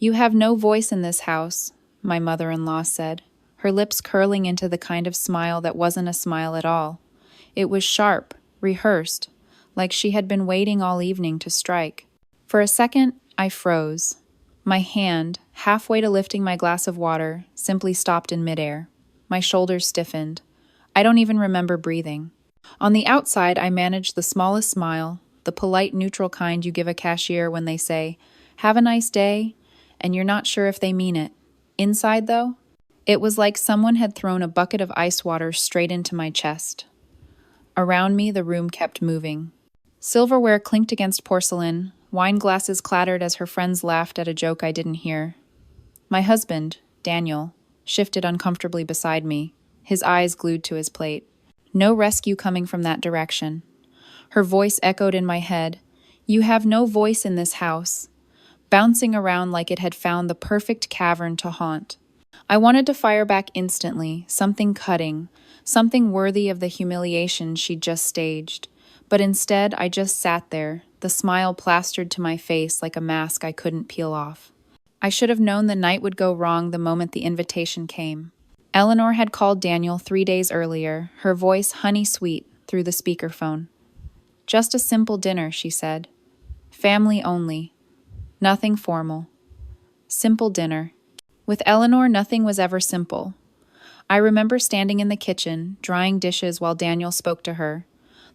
"You have no voice in this house," my mother-in-law said, her lips curling into the kind of smile that wasn't a smile at all. It was sharp, rehearsed, like she had been waiting all evening to strike. For a second, I froze. My hand, halfway to lifting my glass of water, simply stopped in midair. My shoulders stiffened. I don't even remember breathing. On the outside, I managed the smallest smile, the polite, neutral kind you give a cashier when they say, "Have a nice day," and you're not sure if they mean it. Inside, though, it was like someone had thrown a bucket of ice water straight into my chest. Around me, the room kept moving. Silverware clinked against porcelain, wine glasses clattered as her friends laughed at a joke I didn't hear. My husband, Daniel, shifted uncomfortably beside me, his eyes glued to his plate. No rescue coming from that direction. Her voice echoed in my head, "You have no voice in this house," bouncing around like it had found the perfect cavern to haunt. I wanted to fire back instantly, something cutting, something worthy of the humiliation she'd just staged. But instead, I just sat there, the smile plastered to my face like a mask I couldn't peel off. I should have known the night would go wrong the moment the invitation came. Eleanor had called Daniel 3 days earlier, her voice honey-sweet through the speakerphone. "Just a simple dinner," she said. "Family only. Nothing formal. Simple dinner." With Eleanor, nothing was ever simple. I remember standing in the kitchen, drying dishes while Daniel spoke to her.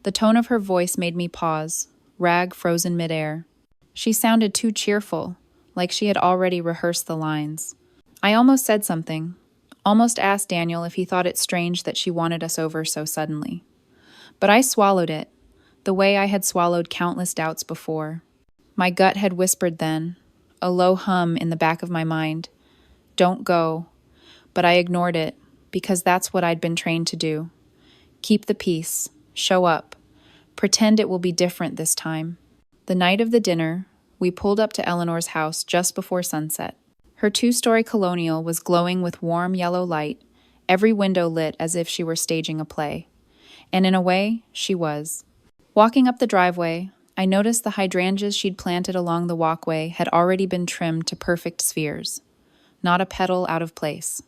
The tone of her voice made me pause, rag frozen midair. She sounded too cheerful, like she had already rehearsed the lines. I almost said something, almost asked Daniel if he thought it strange that she wanted us over so suddenly. But I swallowed it, the way I had swallowed countless doubts before. My gut had whispered then, a low hum in the back of my mind, "Don't go," but I ignored it, because that's what I'd been trained to do. Keep the peace, show up, pretend it will be different this time. The night of the dinner, we pulled up to Eleanor's house just before sunset. Her 2-story colonial was glowing with warm yellow light, every window lit as if she were staging a play. And in a way, she was. Walking up the driveway, I noticed the hydrangeas she'd planted along the walkway had already been trimmed to perfect spheres. Not a petal out of place.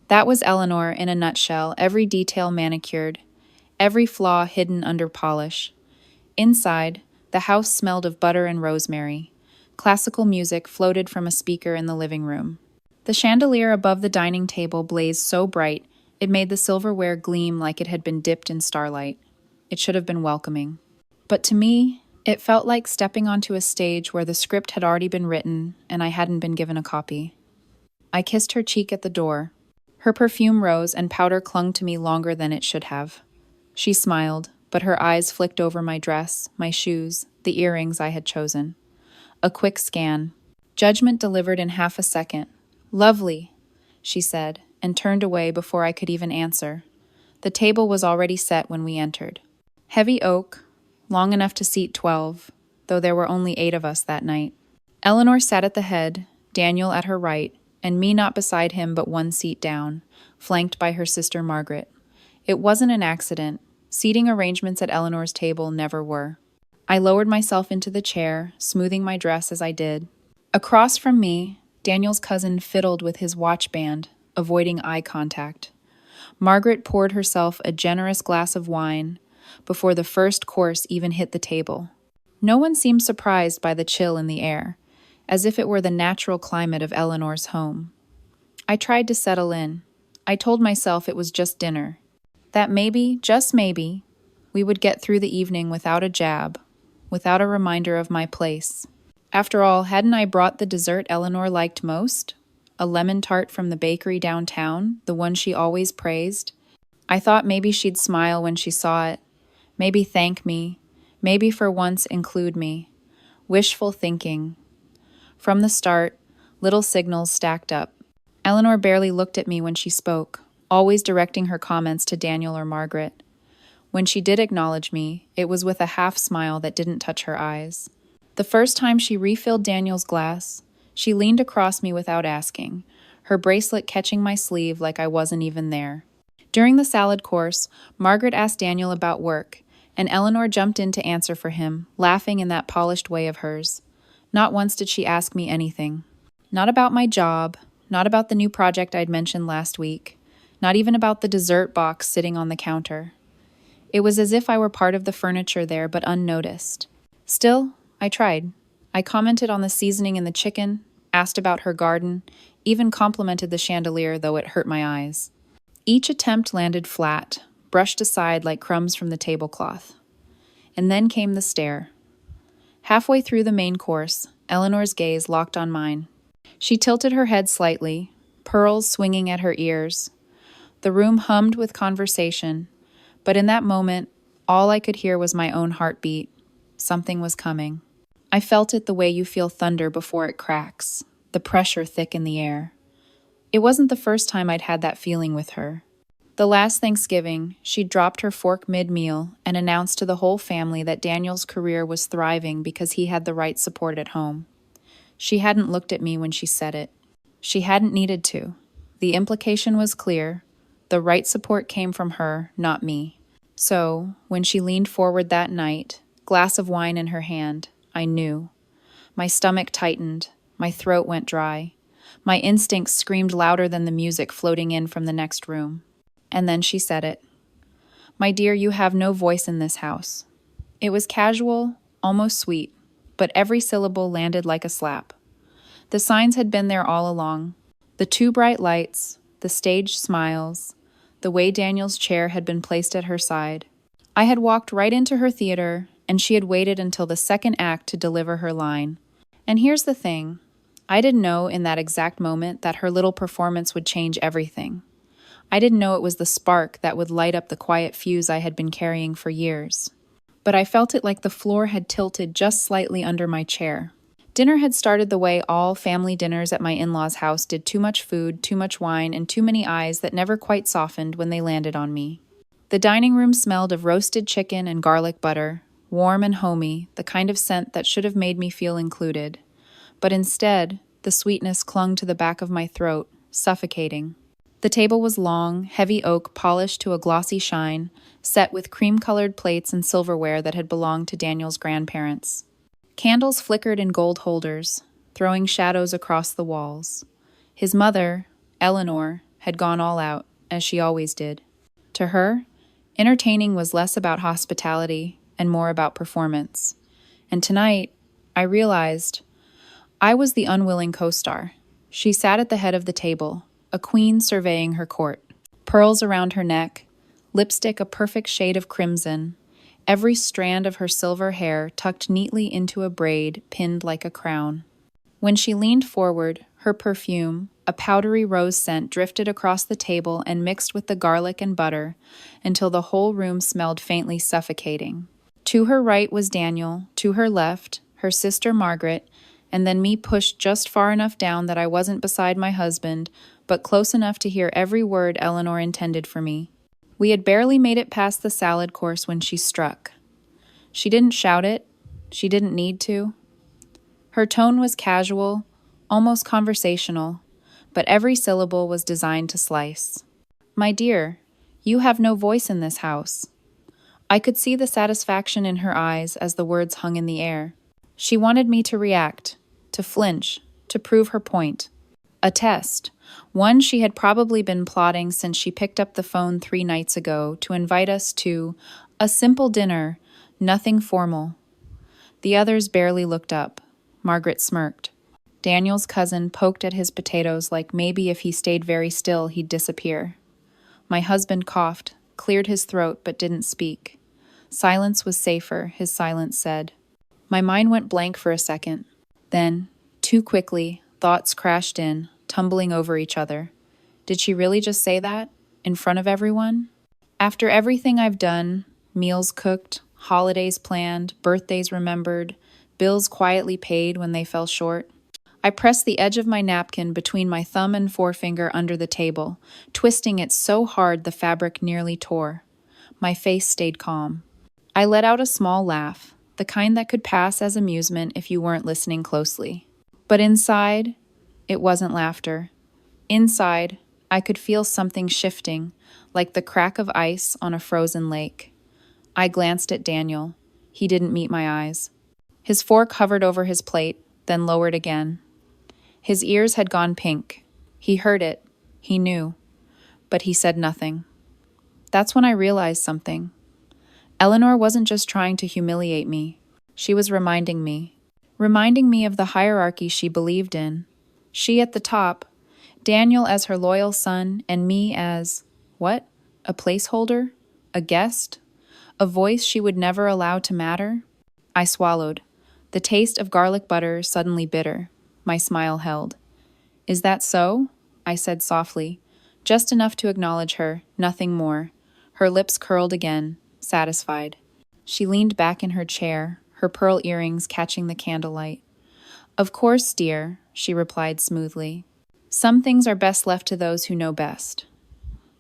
That was Eleanor in a nutshell, every detail manicured, every flaw hidden under polish. Inside, the house smelled of butter and rosemary. Classical music floated from a speaker in the living room. The chandelier above the dining table blazed so bright, it made the silverware gleam like it had been dipped in starlight. It should have been welcoming. But to me, it felt like stepping onto a stage where the script had already been written and I hadn't been given a copy. I kissed her cheek at the door. Her perfume rose and powder clung to me longer than it should have. She smiled, but her eyes flicked over my dress, my shoes, the earrings I had chosen. A quick scan. Judgment delivered in half a second. "Lovely," she said, and turned away before I could even answer. The table was already set when we entered. Heavy oak, long enough to seat 12, though there were only 8 of us that night. Eleanor sat at the head, Daniel at her right, and me not beside him but 1 seat down, flanked by her sister Margaret. It wasn't an accident. Seating arrangements at Eleanor's table never were. I lowered myself into the chair, smoothing my dress as I did. Across from me, Daniel's cousin fiddled with his watch band, avoiding eye contact. Margaret poured herself a generous glass of wine before the first course even hit the table. No one seemed surprised by the chill in the air, as if it were the natural climate of Eleanor's home. I tried to settle in. I told myself it was just dinner, that maybe, just maybe, we would get through the evening without a jab, without a reminder of my place. After all, hadn't I brought the dessert Eleanor liked most? A lemon tart from the bakery downtown, the one she always praised. I thought maybe she'd smile when she saw it, maybe thank me, maybe for once include me. Wishful thinking. From the start, little signals stacked up. Eleanor barely looked at me when she spoke, always directing her comments to Daniel or Margaret. When she did acknowledge me, it was with a half smile that didn't touch her eyes. The first time she refilled Daniel's glass, she leaned across me without asking, her bracelet catching my sleeve like I wasn't even there. During the salad course, Margaret asked Daniel about work, and Eleanor jumped in to answer for him, laughing in that polished way of hers. Not once did she ask me anything. Not about my job, not about the new project I'd mentioned last week, not even about the dessert box sitting on the counter. It was as if I were part of the furniture there, but unnoticed. Still, I tried. I commented on the seasoning in the chicken, asked about her garden, even complimented the chandelier, though it hurt my eyes. Each attempt landed flat, brushed aside like crumbs from the tablecloth. And then came the stare. Halfway through the main course, Eleanor's gaze locked on mine. She tilted her head slightly, pearls swinging at her ears. The room hummed with conversation, but in that moment, all I could hear was my own heartbeat. Something was coming. I felt it the way you feel thunder before it cracks, the pressure thick in the air. It wasn't the first time I'd had that feeling with her. The last Thanksgiving, she dropped her fork mid-meal and announced to the whole family that Daniel's career was thriving because he had the right support at home. She hadn't looked at me when she said it. She hadn't needed to. The implication was clear. The right support came from her, not me. So, when she leaned forward that night, glass of wine in her hand, I knew. My stomach tightened. My throat went dry. My instincts screamed louder than the music floating in from the next room. And then she said it. "My dear, you have no voice in this house." It was casual, almost sweet, but every syllable landed like a slap. The signs had been there all along. The two bright lights, the staged smiles, the way Daniel's chair had been placed at her side. I had walked right into her theater, and she had waited until the second act to deliver her line. And here's the thing. I didn't know in that exact moment that her little performance would change everything. I didn't know it was the spark that would light up the quiet fuse I had been carrying for years. But I felt it like the floor had tilted just slightly under my chair. Dinner had started the way all family dinners at my in-laws' house did: too much food, too much wine, and too many eyes that never quite softened when they landed on me. The dining room smelled of roasted chicken and garlic butter, warm and homey, the kind of scent that should have made me feel included. But instead, the sweetness clung to the back of my throat, suffocating. The table was long, heavy oak polished to a glossy shine, set with cream-colored plates and silverware that had belonged to Daniel's grandparents. Candles flickered in gold holders, throwing shadows across the walls. His mother, Eleanor, had gone all out, as she always did. To her, entertaining was less about hospitality and more about performance. And tonight, I realized I was the unwilling co-star. She sat at the head of the table, a queen surveying her court. Pearls around her neck, lipstick a perfect shade of crimson, every strand of her silver hair tucked neatly into a braid pinned like a crown. When she leaned forward, her perfume, a powdery rose scent, drifted across the table and mixed with the garlic and butter until the whole room smelled faintly suffocating. To her right was Daniel, to her left, her sister Margaret, and then me pushed just far enough down that I wasn't beside my husband, but close enough to hear every word Eleanor intended for me. We had barely made it past the salad course when she struck. She didn't shout it. She didn't need to. Her tone was casual, almost conversational, but every syllable was designed to slice. "My dear, you have no voice in this house." I could see the satisfaction in her eyes as the words hung in the air. She wanted me to react, to flinch, to prove her point. A test, one she had probably been plotting since she picked up the phone 3 nights ago to invite us to a simple dinner, nothing formal. The others barely looked up. Margaret smirked. Daniel's cousin poked at his potatoes like maybe if he stayed very still he'd disappear. My husband coughed, cleared his throat but didn't speak. Silence was safer, his silence said. My mind went blank for a second. Then, too quickly, thoughts crashed in, tumbling over each other. Did she really just say that? In front of everyone? After everything I've done, meals cooked, holidays planned, birthdays remembered, bills quietly paid when they fell short, I pressed the edge of my napkin between my thumb and forefinger under the table, twisting it so hard the fabric nearly tore. My face stayed calm. I let out a small laugh, the kind that could pass as amusement if you weren't listening closely. But inside, it wasn't laughter. Inside, I could feel something shifting, like the crack of ice on a frozen lake. I glanced at Daniel. He didn't meet my eyes. His fork hovered over his plate, then lowered again. His ears had gone pink. He heard it. He knew. But he said nothing. That's when I realized something. Eleanor wasn't just trying to humiliate me. She was reminding me. Reminding me of the hierarchy she believed in. She at the top, Daniel as her loyal son, and me as, what? A placeholder? A guest? A voice she would never allow to matter? I swallowed. The taste of garlic butter suddenly bitter. My smile held. Is that so? I said softly, just enough to acknowledge her, nothing more. Her lips curled again, satisfied. She leaned back in her chair, her pearl earrings catching the candlelight. Of course, dear, she replied smoothly. Some things are best left to those who know best.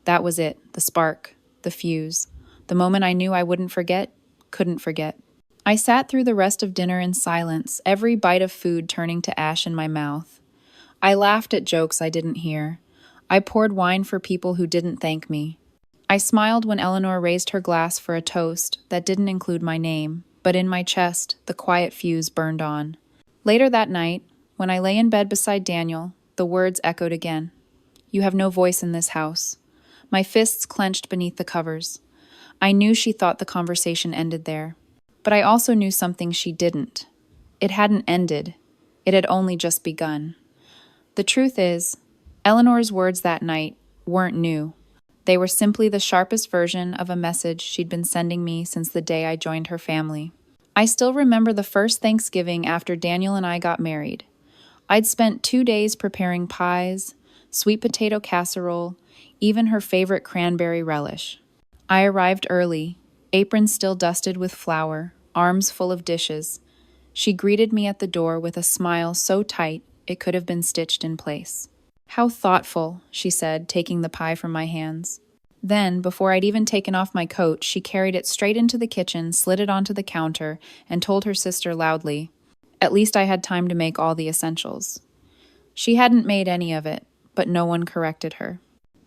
That was it, the spark, the fuse, the moment I knew I wouldn't forget, couldn't forget. I sat through the rest of dinner in silence, every bite of food turning to ash in my mouth. I laughed at jokes I didn't hear. I poured wine for people who didn't thank me. I smiled when Eleanor raised her glass for a toast that didn't include my name, but in my chest, the quiet fuse burned on. Later that night, when I lay in bed beside Daniel, the words echoed again. You have no voice in this house. My fists clenched beneath the covers. I knew she thought the conversation ended there. But I also knew something she didn't. It hadn't ended. It had only just begun. The truth is, Eleanor's words that night weren't new. They were simply the sharpest version of a message she'd been sending me since the day I joined her family. I still remember the first Thanksgiving after Daniel and I got married. I'd spent 2 days preparing pies, sweet potato casserole, even her favorite cranberry relish. I arrived early, apron still dusted with flour, arms full of dishes. She greeted me at the door with a smile so tight it could have been stitched in place. How thoughtful, she said, taking the pie from my hands. Then, before I'd even taken off my coat, she carried it straight into the kitchen, slid it onto the counter, and told her sister loudly, at least I had time to make all the essentials. She hadn't made any of it, but no one corrected her.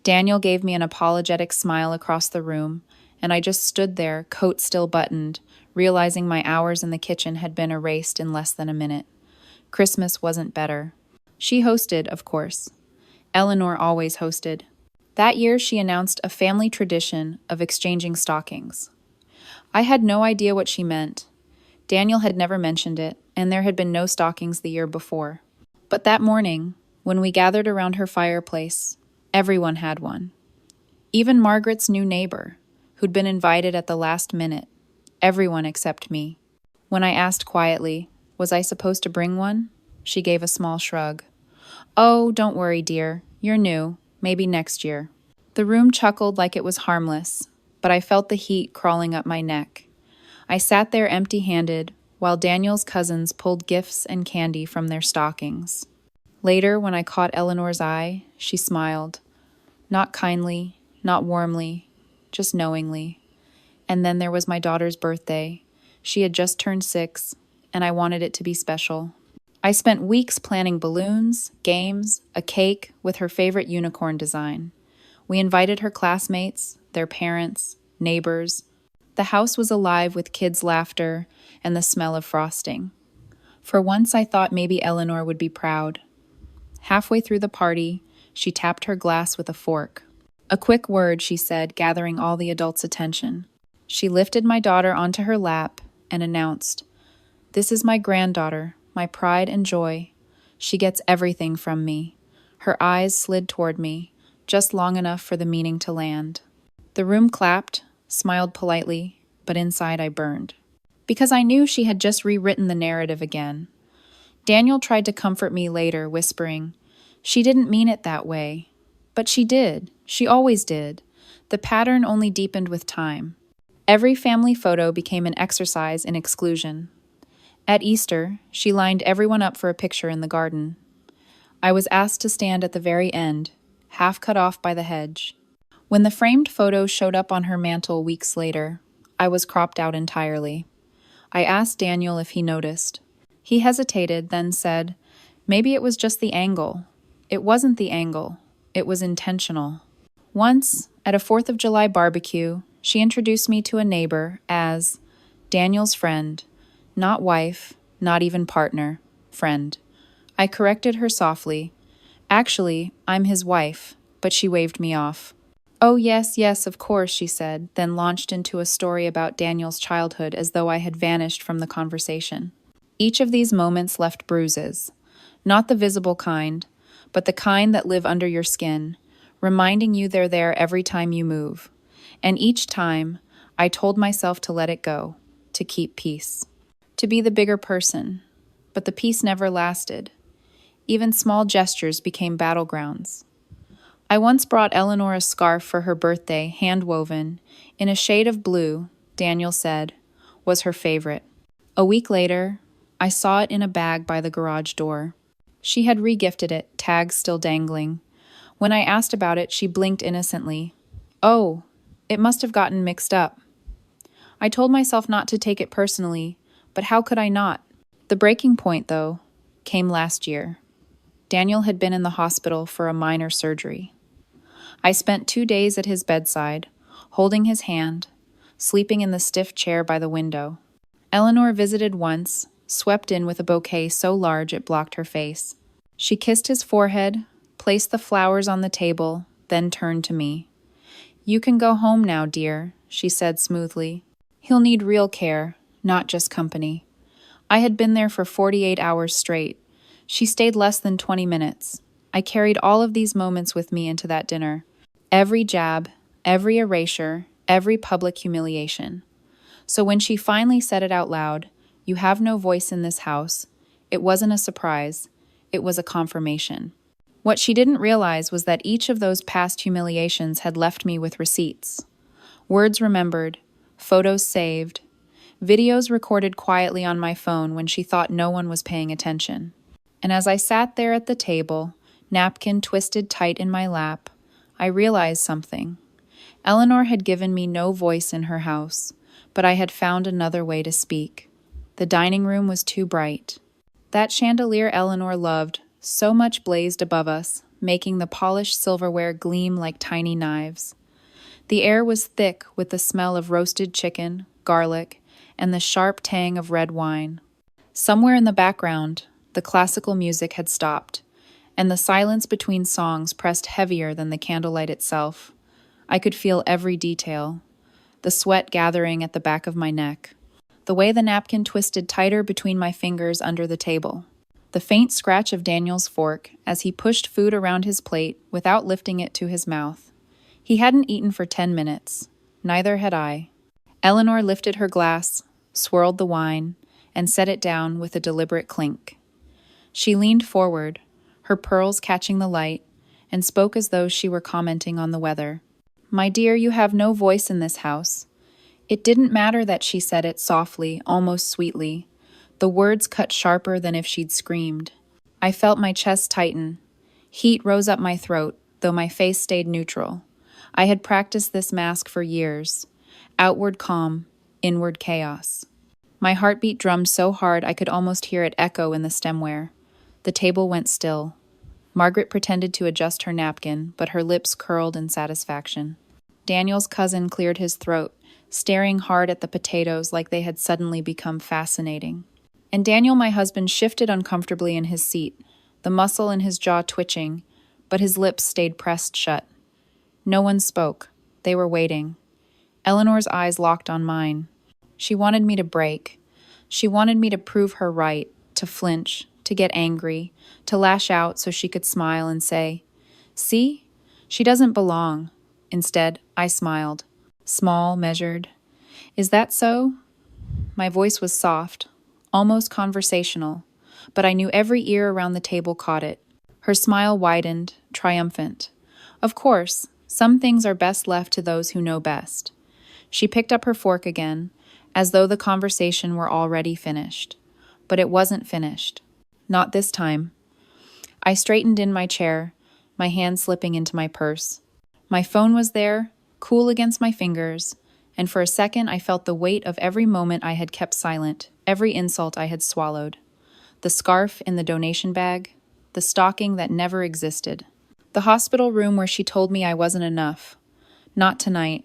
Daniel gave me an apologetic smile across the room, and I just stood there, coat still buttoned, realizing my hours in the kitchen had been erased in less than a minute. Christmas wasn't better. She hosted, of course. Eleanor always hosted. That year, she announced a family tradition of exchanging stockings. I had no idea what she meant. Daniel had never mentioned it, and there had been no stockings the year before. But that morning, when we gathered around her fireplace, everyone had one. Even Margaret's new neighbor, who'd been invited at the last minute. Everyone except me. When I asked quietly, was I supposed to bring one? She gave a small shrug. Oh, don't worry, dear. You're new. Maybe next year. The room chuckled like it was harmless, but I felt the heat crawling up my neck. I sat there empty-handed while Daniel's cousins pulled gifts and candy from their stockings. Later, when I caught Eleanor's eye, she smiled. Not kindly, not warmly, just knowingly. And then there was my daughter's birthday. She had just turned 6, and I wanted it to be special. I spent weeks planning balloons, games, a cake with her favorite unicorn design. We invited her classmates, their parents, neighbors. The house was alive with kids' laughter and the smell of frosting. For once I thought maybe Eleanor would be proud. Halfway through the party, she tapped her glass with a fork. A quick word, she said, gathering all the adults' attention. She lifted my daughter onto her lap and announced, "This is my granddaughter, my pride and joy. She gets everything from me." Her eyes slid toward me, just long enough for the meaning to land. The room clapped, smiled politely, but inside I burned. Because I knew she had just rewritten the narrative again. Daniel tried to comfort me later, whispering, "She didn't mean it that way." But she did. She always did. The pattern only deepened with time. Every family photo became an exercise in exclusion. At Easter, she lined everyone up for a picture in the garden. I was asked to stand at the very end, half cut off by the hedge. When the framed photo showed up on her mantle weeks later, I was cropped out entirely. I asked Daniel if he noticed. He hesitated, then said, "Maybe it was just the angle." It wasn't the angle. It was intentional. Once, at a 4th of July barbecue, she introduced me to a neighbor as Daniel's friend, not wife, not even partner, friend. I corrected her softly. Actually, I'm his wife, but she waved me off. Oh, yes, yes, of course, she said, then launched into a story about Daniel's childhood as though I had vanished from the conversation. Each of these moments left bruises, not the visible kind, but the kind that live under your skin, reminding you they're there every time you move. And each time, I told myself to let it go, to keep peace, to be the bigger person. But the peace never lasted. Even small gestures became battlegrounds. I once brought Eleanor a scarf for her birthday, hand-woven, in a shade of blue, Daniel said, was her favorite. A week later, I saw it in a bag by the garage door. She had regifted it, tags still dangling. When I asked about it, she blinked innocently. Oh, it must have gotten mixed up. I told myself not to take it personally, but how could I not? The breaking point, though, came last year. Daniel had been in the hospital for a minor surgery. I spent 2 days at his bedside, holding his hand, sleeping in the stiff chair by the window. Eleanor visited once, swept in with a bouquet so large it blocked her face. She kissed his forehead, placed the flowers on the table, then turned to me. You can go home now, dear, she said smoothly. He'll need real care, not just company. I had been there for 48 hours straight. She stayed less than 20 minutes. I carried all of these moments with me into that dinner. Every jab, every erasure, every public humiliation. So when she finally said it out loud, "You have no voice in this house," it wasn't a surprise. It was a confirmation. What she didn't realize was that each of those past humiliations had left me with receipts. Words remembered, photos saved, videos recorded quietly on my phone when she thought no one was paying attention. And as I sat there at the table, napkin twisted tight in my lap, I realized something. Eleanor had given me no voice in her house, but I had found another way to speak. The dining room was too bright. That chandelier Eleanor loved so much blazed above us, making the polished silverware gleam like tiny knives. The air was thick with the smell of roasted chicken, garlic, and the sharp tang of red wine. Somewhere in the background, the classical music had stopped, and the silence between songs pressed heavier than the candlelight itself. I could feel every detail, the sweat gathering at the back of my neck, the way the napkin twisted tighter between my fingers under the table, the faint scratch of Daniel's fork as he pushed food around his plate without lifting it to his mouth. He hadn't eaten for 10 minutes. Neither had I. Eleanor lifted her glass, swirled the wine, and set it down with a deliberate clink. She leaned forward, her pearls catching the light, and spoke as though she were commenting on the weather. "My dear, you have no voice in this house." It didn't matter that she said it softly, almost sweetly. The words cut sharper than if she'd screamed. I felt my chest tighten. Heat rose up my throat, though my face stayed neutral. I had practiced this mask for years. Outward calm, inward chaos. My heartbeat drummed so hard I could almost hear it echo in the stemware. The table went still. Margaret pretended to adjust her napkin, but her lips curled in satisfaction. Daniel's cousin cleared his throat, staring hard at the potatoes like they had suddenly become fascinating. And Daniel, my husband, shifted uncomfortably in his seat, the muscle in his jaw twitching, but his lips stayed pressed shut. No one spoke. They were waiting. Eleanor's eyes locked on mine. She wanted me to break. She wanted me to prove her right, to flinch, to get angry, to lash out so she could smile and say, "See? She doesn't belong." Instead, I smiled. Small, measured. "Is that so?" My voice was soft, almost conversational, but I knew every ear around the table caught it. Her smile widened, triumphant. Of course, some things are best left to those who know best. She picked up her fork again, as though the conversation were already finished. But it wasn't finished. Not this time. I straightened in my chair, my hand slipping into my purse. My phone was there, cool against my fingers, and for a second I felt the weight of every moment I had kept silent, every insult I had swallowed. The scarf in the donation bag, the stocking that never existed. The hospital room where she told me I wasn't enough. Not tonight.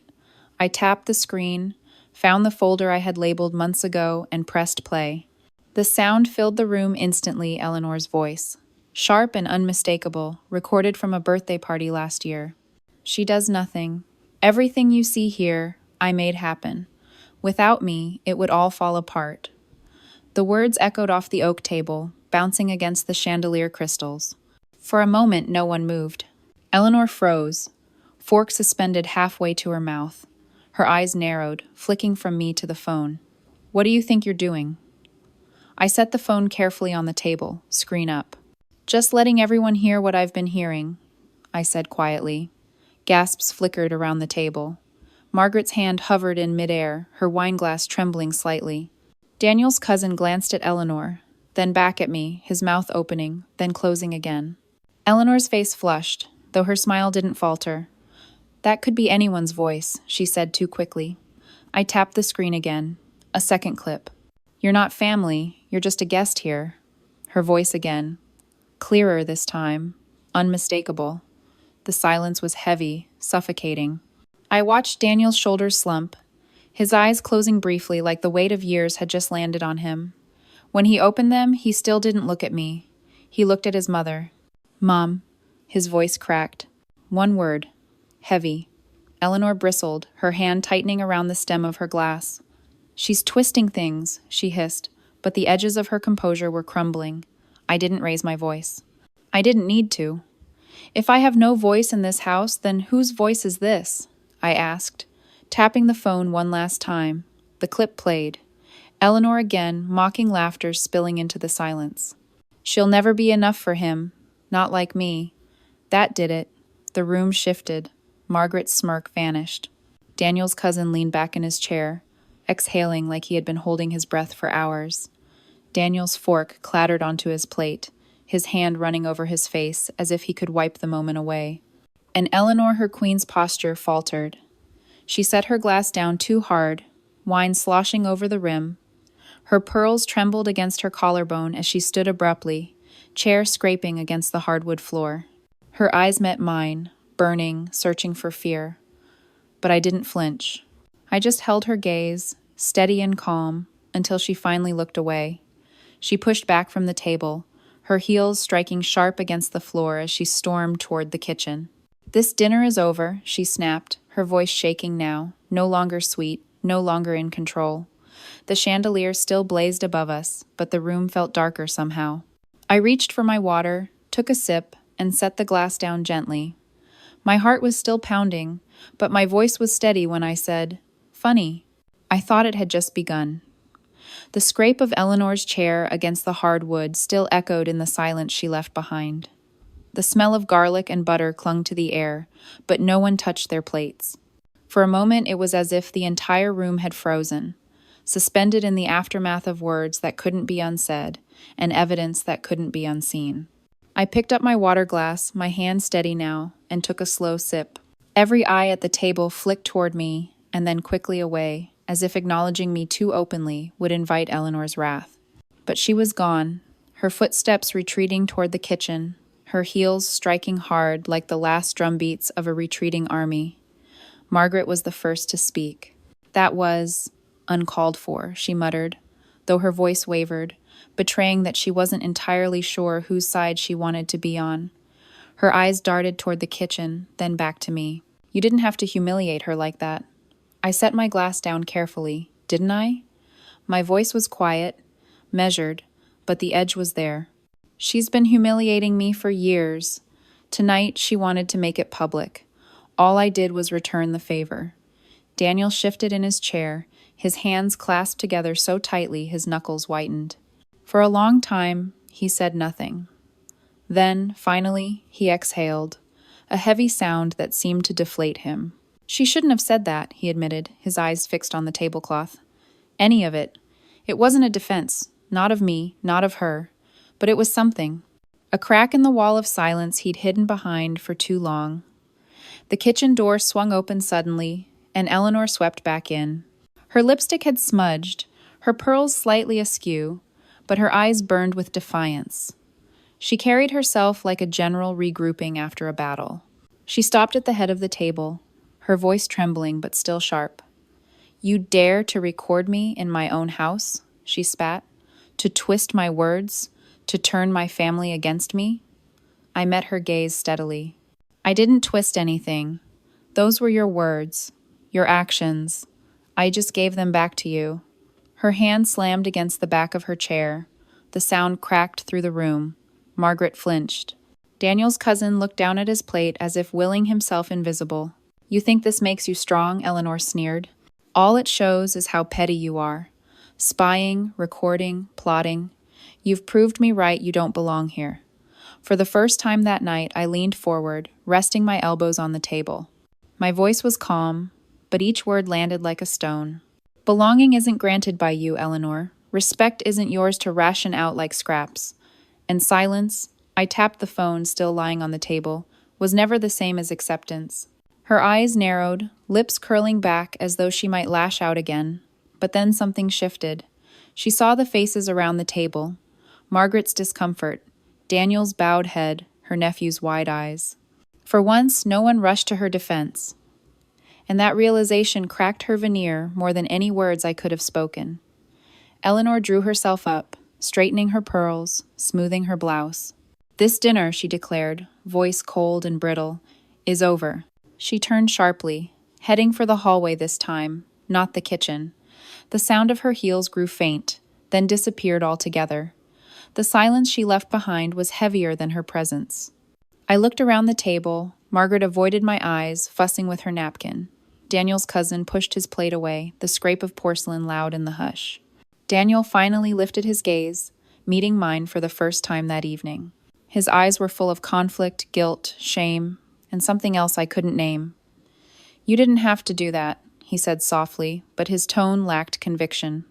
I tapped the screen, found the folder I had labeled months ago, and pressed play. The sound filled the room instantly, Eleanor's voice. Sharp and unmistakable, recorded from a birthday party last year. She does nothing. Everything you see here, I made happen. Without me, it would all fall apart. The words echoed off the oak table, bouncing against the chandelier crystals. For a moment, no one moved. Eleanor froze, fork suspended halfway to her mouth. Her eyes narrowed, flicking from me to the phone. What do you think you're doing? I set the phone carefully on the table, screen up. Just letting everyone hear what I've been hearing, I said quietly. Gasps flickered around the table. Margaret's hand hovered in midair, her wineglass trembling slightly. Daniel's cousin glanced at Eleanor, then back at me, his mouth opening, then closing again. Eleanor's face flushed, though her smile didn't falter. That could be anyone's voice, she said too quickly. I tapped the screen again. A second clip. You're not family, you're just a guest here. Her voice again. Clearer this time. Unmistakable. The silence was heavy, suffocating. I watched Daniel's shoulders slump, his eyes closing briefly like the weight of years had just landed on him. When he opened them, he still didn't look at me. He looked at his mother. Mom. His voice cracked. One word. Heavy. Eleanor bristled, her hand tightening around the stem of her glass. She's twisting things, she hissed, but the edges of her composure were crumbling. I didn't raise my voice. I didn't need to. If I have no voice in this house, then whose voice is this? I asked, tapping the phone one last time. The clip played. Eleanor again, mocking laughter spilling into the silence. She'll never be enough for him. Not like me. That did it. The room shifted. Margaret's smirk vanished. Daniel's cousin leaned back in his chair, exhaling like he had been holding his breath for hours. Daniel's fork clattered onto his plate, his hand running over his face as if he could wipe the moment away. And Eleanor, her queen's posture, faltered. She set her glass down too hard, wine sloshing over the rim. Her pearls trembled against her collarbone as she stood abruptly, chair scraping against the hardwood floor. Her eyes met mine, burning, searching for fear. But I didn't flinch. I just held her gaze, steady and calm, until she finally looked away. She pushed back from the table, her heels striking sharp against the floor as she stormed toward the kitchen. This dinner is over, she snapped, her voice shaking now, no longer sweet, no longer in control. The chandelier still blazed above us, but the room felt darker somehow. I reached for my water, took a sip, and set the glass down gently. My heart was still pounding, but my voice was steady when I said, "Funny." I thought it had just begun. The scrape of Eleanor's chair against the hardwood still echoed in the silence she left behind. The smell of garlic and butter clung to the air, but no one touched their plates. For a moment it was as if the entire room had frozen, suspended in the aftermath of words that couldn't be unsaid and evidence that couldn't be unseen. I picked up my water glass, my hand steady now, and took a slow sip. Every eye at the table flicked toward me and then quickly away, as if acknowledging me too openly would invite Eleanor's wrath. But she was gone, her footsteps retreating toward the kitchen, her heels striking hard like the last drumbeats of a retreating army. Margaret was the first to speak. That was uncalled for, she muttered, though her voice wavered, betraying that she wasn't entirely sure whose side she wanted to be on. Her eyes darted toward the kitchen, then back to me. You didn't have to humiliate her like that. I set my glass down carefully, didn't I? My voice was quiet, measured, but the edge was there. She's been humiliating me for years. Tonight, she wanted to make it public. All I did was return the favor. Daniel shifted in his chair, his hands clasped together so tightly his knuckles whitened. For a long time, he said nothing. Then, finally, he exhaled, a heavy sound that seemed to deflate him. She shouldn't have said that, he admitted, his eyes fixed on the tablecloth. Any of it. It wasn't a defense, not of me, not of her, but it was something. A crack in the wall of silence he'd hidden behind for too long. The kitchen door swung open suddenly, and Eleanor swept back in. Her lipstick had smudged, her pearls slightly askew, but her eyes burned with defiance. She carried herself like a general regrouping after a battle. She stopped at the head of the table, her voice trembling but still sharp. "You dare to record me in my own house?" she spat. To twist my words? To turn my family against me? I met her gaze steadily. I didn't twist anything. Those were your words, your actions. I just gave them back to you. Her hand slammed against the back of her chair. The sound cracked through the room. Margaret flinched. Daniel's cousin looked down at his plate as if willing himself invisible. You think this makes you strong? Eleanor sneered. All it shows is how petty you are. Spying, recording, plotting. You've proved me right you don't belong here. For the first time that night, I leaned forward, resting my elbows on the table. My voice was calm, but each word landed like a stone. Belonging isn't granted by you, Eleanor. Respect isn't yours to ration out like scraps. And silence, I tapped the phone still lying on the table, was never the same as acceptance. Her eyes narrowed, lips curling back as though she might lash out again. But then something shifted. She saw the faces around the table. Margaret's discomfort, Daniel's bowed head, her nephew's wide eyes. For once, no one rushed to her defense. And that realization cracked her veneer more than any words I could have spoken. Eleanor drew herself up, straightening her pearls, smoothing her blouse. This dinner, she declared, voice cold and brittle, is over. She turned sharply, heading for the hallway this time, not the kitchen. The sound of her heels grew faint, then disappeared altogether. The silence she left behind was heavier than her presence. I looked around the table. Margaret avoided my eyes, fussing with her napkin. Daniel's cousin pushed his plate away, the scrape of porcelain loud in the hush. Daniel finally lifted his gaze, meeting mine for the first time that evening. His eyes were full of conflict, guilt, shame, and something else I couldn't name. You didn't have to do that, he said softly, but his tone lacked conviction.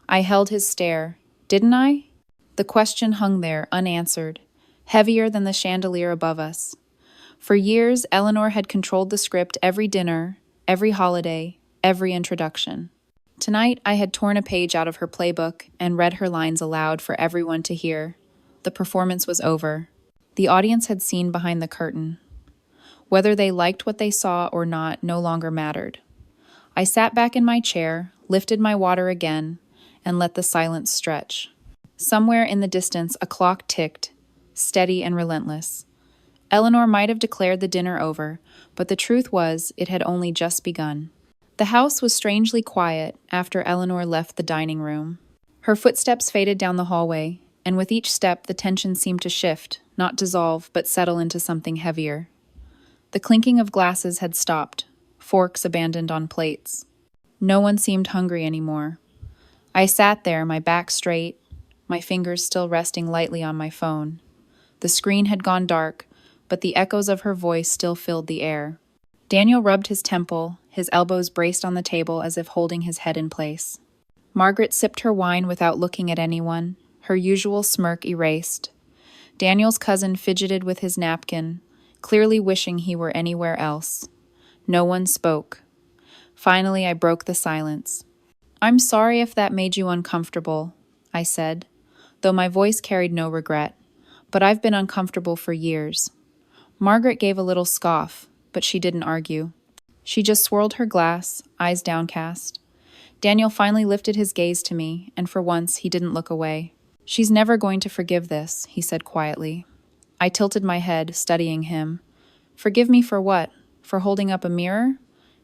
I held his stare. Didn't I? The question hung there, unanswered, heavier than the chandelier above us. For years, Eleanor had controlled the script every dinner, every holiday, every introduction. Tonight, I had torn a page out of her playbook and read her lines aloud for everyone to hear. The performance was over. The audience had seen behind the curtain. Whether they liked what they saw or not no longer mattered. I sat back in my chair, lifted my water again, and let the silence stretch. Somewhere in the distance, a clock ticked, steady and relentless. Eleanor might have declared the dinner over, but the truth was, it had only just begun. The house was strangely quiet after Eleanor left the dining room. Her footsteps faded down the hallway, and with each step the tension seemed to shift, not dissolve, but settle into something heavier. The clinking of glasses had stopped, forks abandoned on plates. No one seemed hungry anymore. I sat there, my back straight, my fingers still resting lightly on my phone. The screen had gone dark, but the echoes of her voice still filled the air. Daniel rubbed his temple, his elbows braced on the table as if holding his head in place. Margaret sipped her wine without looking at anyone, her usual smirk erased. Daniel's cousin fidgeted with his napkin, clearly wishing he were anywhere else. No one spoke. Finally, I broke the silence. I'm sorry if that made you uncomfortable, I said, though my voice carried no regret, but I've been uncomfortable for years. Margaret gave a little scoff, but she didn't argue. She just swirled her glass, eyes downcast. Daniel finally lifted his gaze to me, and for once he didn't look away. She's never going to forgive this, he said quietly. I tilted my head, studying him. Forgive me for what? For holding up a mirror?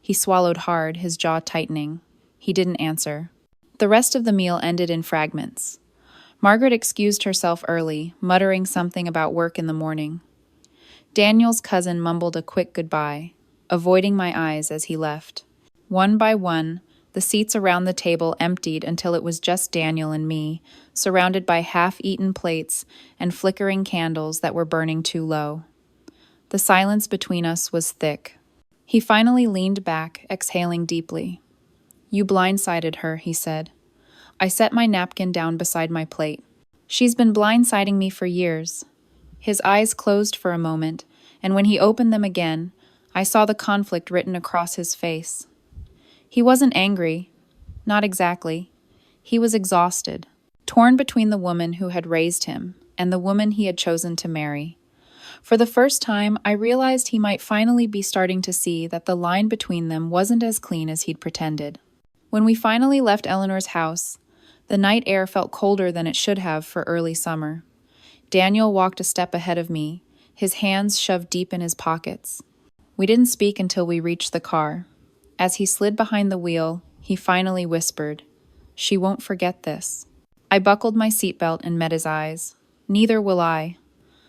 He swallowed hard, his jaw tightening. He didn't answer. The rest of the meal ended in fragments. Margaret excused herself early, muttering something about work in the morning. Daniel's cousin mumbled a quick goodbye, avoiding my eyes as he left. One by one, the seats around the table emptied until it was just Daniel and me, surrounded by half-eaten plates and flickering candles that were burning too low. The silence between us was thick. He finally leaned back, exhaling deeply. You blindsided her, he said. I set my napkin down beside my plate. She's been blindsiding me for years. His eyes closed for a moment, and when he opened them again, I saw the conflict written across his face. He wasn't angry. Not exactly. He was exhausted, torn between the woman who had raised him and the woman he had chosen to marry. For the first time, I realized he might finally be starting to see that the line between them wasn't as clean as he'd pretended. When we finally left Eleanor's house, The night air felt colder than it should have for early summer. Daniel walked a step ahead of me, his hands shoved deep in his pockets. We didn't speak until we reached the car. As he slid behind the wheel, he finally whispered, "She won't forget this." I buckled my seatbelt and met his eyes. Neither will I.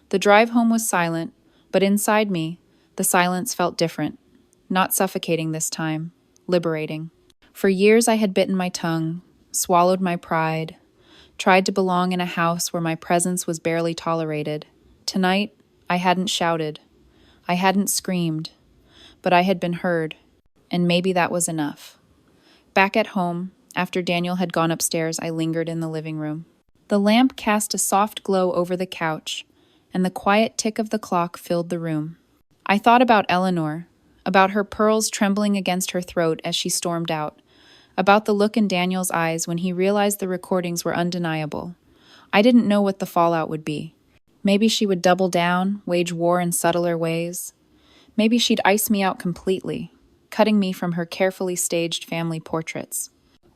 The drive home was silent, but inside me, the silence felt different. Not suffocating this time, liberating. For years I had bitten my tongue, swallowed my pride, tried to belong in a house where my presence was barely tolerated. Tonight, I hadn't shouted. I hadn't screamed. But I had been heard, and maybe that was enough. Back at home, after Daniel had gone upstairs, I lingered in the living room. The lamp cast a soft glow over the couch, and the quiet tick of the clock filled the room. I thought about Eleanor, about her pearls trembling against her throat as she stormed out, about the look in Daniel's eyes when he realized the recordings were undeniable. I didn't know what the fallout would be. Maybe she would double down, wage war in subtler ways. Maybe she'd ice me out completely, cutting me from her carefully staged family portraits.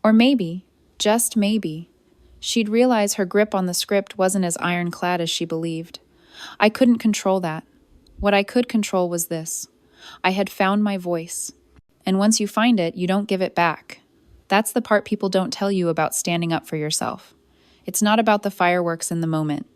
Or maybe, just maybe, she'd realize her grip on the script wasn't as ironclad as she believed. I couldn't control that. What I could control was this. I had found my voice. And once you find it, you don't give it back. That's the part people don't tell you about standing up for yourself. It's not about the fireworks in the moment.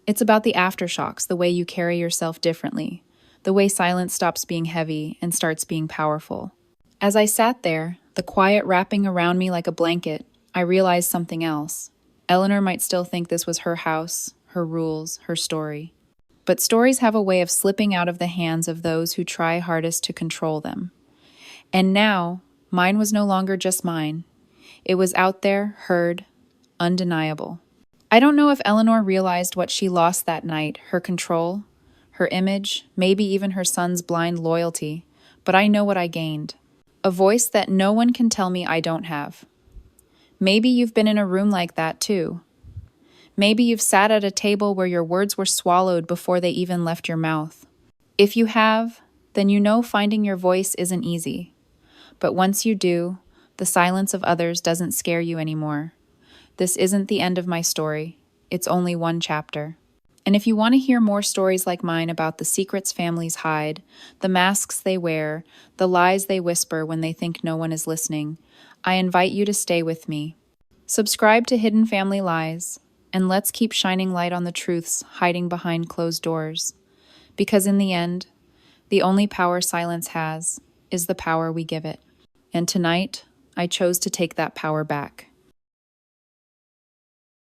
It's about the aftershocks, the way you carry yourself differently, the way silence stops being heavy and starts being powerful. As I sat there, the quiet wrapping around me like a blanket, I realized something else. Eleanor might still think this was her house, her rules, her story. But stories have a way of slipping out of the hands of those who try hardest to control them. And now, mine was no longer just mine. It was out there, heard, undeniable. I don't know if Eleanor realized what she lost that night, her control, her image, maybe even her son's blind loyalty, but I know what I gained. A voice that no one can tell me I don't have. Maybe you've been in a room like that too. Maybe you've sat at a table where your words were swallowed before they even left your mouth. If you have, then you know finding your voice isn't easy. But once you do, the silence of others doesn't scare you anymore. This isn't the end of my story. It's only one chapter. And if you want to hear more stories like mine about the secrets families hide, the masks they wear, the lies they whisper when they think no one is listening, I invite you to stay with me. Subscribe to Hidden Family Lies, and let's keep shining light on the truths hiding behind closed doors. Because in the end, the only power silence has is the power we give it. And tonight, I chose to take that power back.